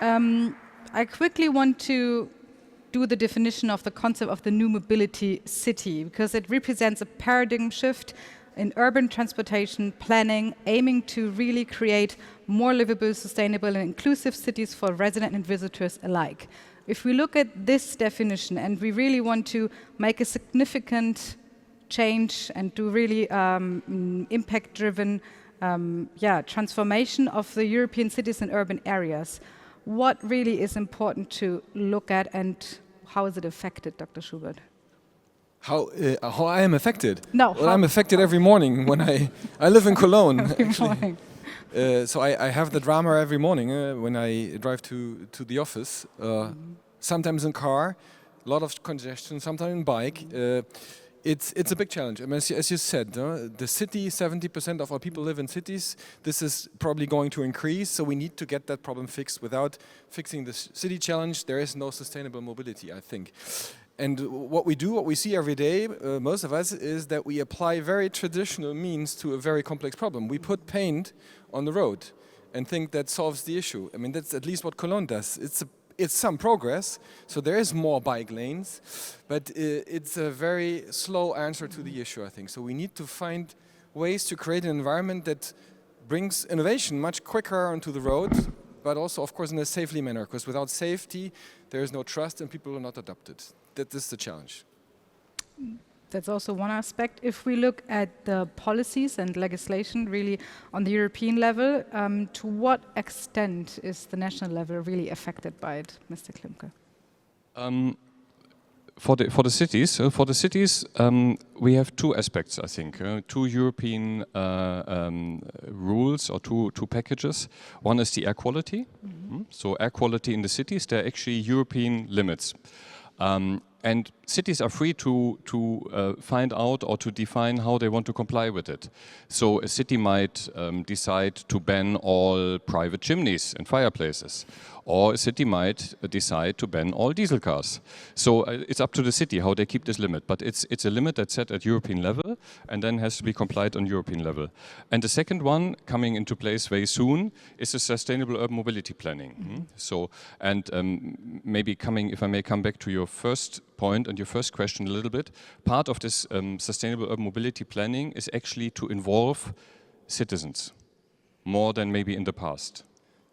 I quickly want to do the definition of the concept of the new mobility city, because it represents a paradigm shift in urban transportation planning, aiming to really create more livable, sustainable and inclusive cities for residents and visitors alike. If we look at this definition and we really want to make a significant change and do really impact-driven transformation of the European cities and urban areas, what really is important to look at and how is it affected, Dr. Schubert? How I am affected? No. Well, I'm affected every morning when I live in Cologne. Every actually. morning. So I have the drama every morning when I drive to the office. Sometimes in car, a lot of congestion. Sometimes in bike. It's a big challenge. I mean, as you said, the city, 70% of our people live in cities. This is probably going to increase, so we need to get that problem fixed. Without fixing the city challenge, there is no sustainable mobility, I think. And what we see every day, most of us, is that we apply very traditional means to a very complex problem. We put paint on the road and think that solves the issue. I mean, that's at least what Cologne does. It's some progress, so there is more bike lanes, but it's a very slow answer to the issue, I think. So we need to find ways to create an environment that brings innovation much quicker onto the road, but also, of course, in a safely manner, because without safety, there is no trust and people will not adopt it. That is the challenge. That's also one aspect. If we look at the policies and legislation really on the European level, to what extent is the national level really affected by it, Mr. Klimke? For the cities, we have two aspects, I think. Two European rules or two packages. One is the air quality. So air quality in the cities, they're actually European limits. And cities are free to find out or to define how they want to comply with it. So a city might decide to ban all private chimneys and fireplaces. Or a city might decide to ban all diesel cars. So it's up to the city how they keep this limit. But it's a limit that's set at European level and then has to be complied on European level. And the second one coming into place very soon is the sustainable urban mobility planning. So, and maybe if I may come back to your first point and your first question a little bit, part of this sustainable urban mobility planning is actually to involve citizens more than maybe in the past.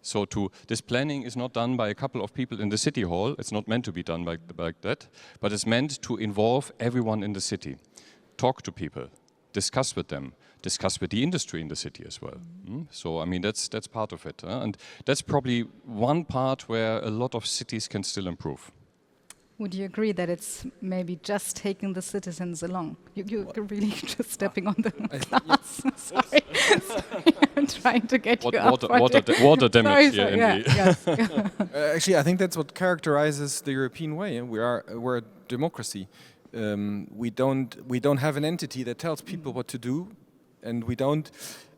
So this planning is not done by a couple of people in the city hall. It's not meant to be done like that, but it's meant to involve everyone in the city. Talk to people, discuss with them, discuss with the industry in the city as well. So I mean that's part of it, and that's probably one part where a lot of cities can still improve. Would you agree that it's maybe just taking the citizens along? You're really just stepping on the glass. Sorry. I'm trying to get you up. Water damage here. Yes. Actually, I think that's what characterizes the European way. We're a democracy. We don't have an entity that tells people what to do, and we don't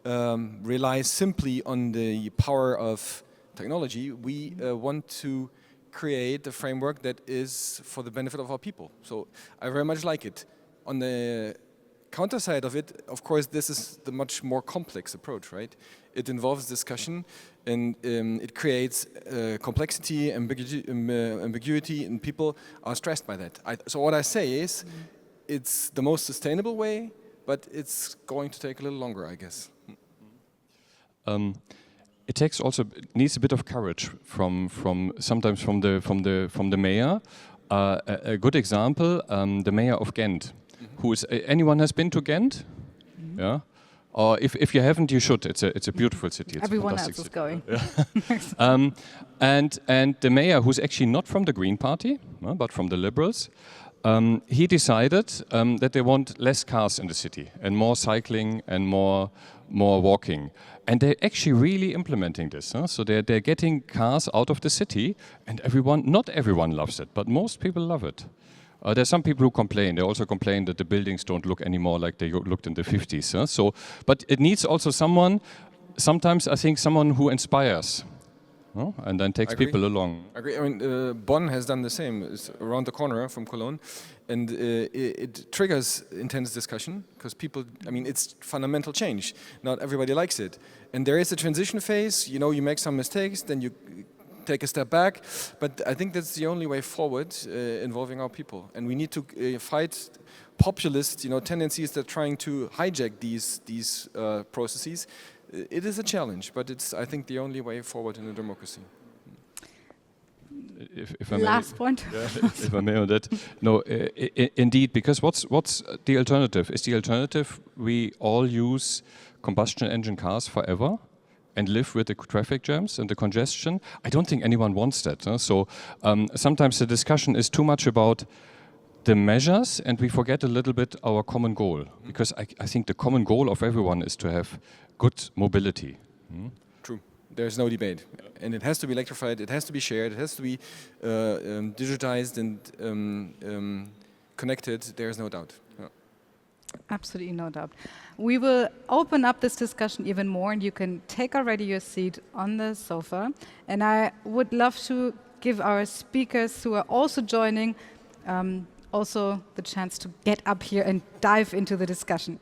rely simply on the power of technology. We want to create a framework that is for the benefit of our people. So I very much like it. On the counter side of it, of course, this is the much more complex approach, right? It involves discussion and it creates complexity, ambiguity, and people are stressed by that. So what I say is, it's the most sustainable way, but it's going to take a little longer, I guess. It needs a bit of courage sometimes from the mayor. A good example, the mayor of Ghent. Anyone has been to Ghent? Yeah. Or if you haven't, you should. It's a beautiful city. It's Everyone else is going. And the mayor, who's actually not from the Green Party, but from the Liberals, he decided that they want less cars in the city and more cycling and more walking. And they're actually really implementing this. So they're getting cars out of the city, and not everyone loves it, but most people love it. There's some people who complain. They also complain that the buildings don't look anymore like they looked in the 50s. But it needs also sometimes I think someone who inspires. And then takes people along. I agree. I mean, Bonn has done the same. It's around the corner from Cologne, and it triggers intense discussion because people. I mean, it's fundamental change. Not everybody likes it, and there is a transition phase. You know, you make some mistakes, then you take a step back. But I think that's the only way forward, involving our people. And we need to fight populist, tendencies that are trying to hijack these processes. It is a challenge, but it's, I think, the only way forward in a democracy. If I may, Last point. if I may on that, no, indeed, because what's the alternative? Is the alternative we all use combustion engine cars forever and live with the traffic jams and the congestion? I don't think anyone wants that. So sometimes the discussion is too much about the measures, and we forget a little bit our common goal. Because I think the common goal of everyone is to have good mobility. True. There's no debate. And it has to be electrified, it has to be shared, it has to be digitized and connected. There's no doubt. Yeah. Absolutely no doubt. We will open up this discussion even more, and you can take already your seat on the sofa. And I would love to give our speakers who are also joining also the chance to get up here and dive into the discussion.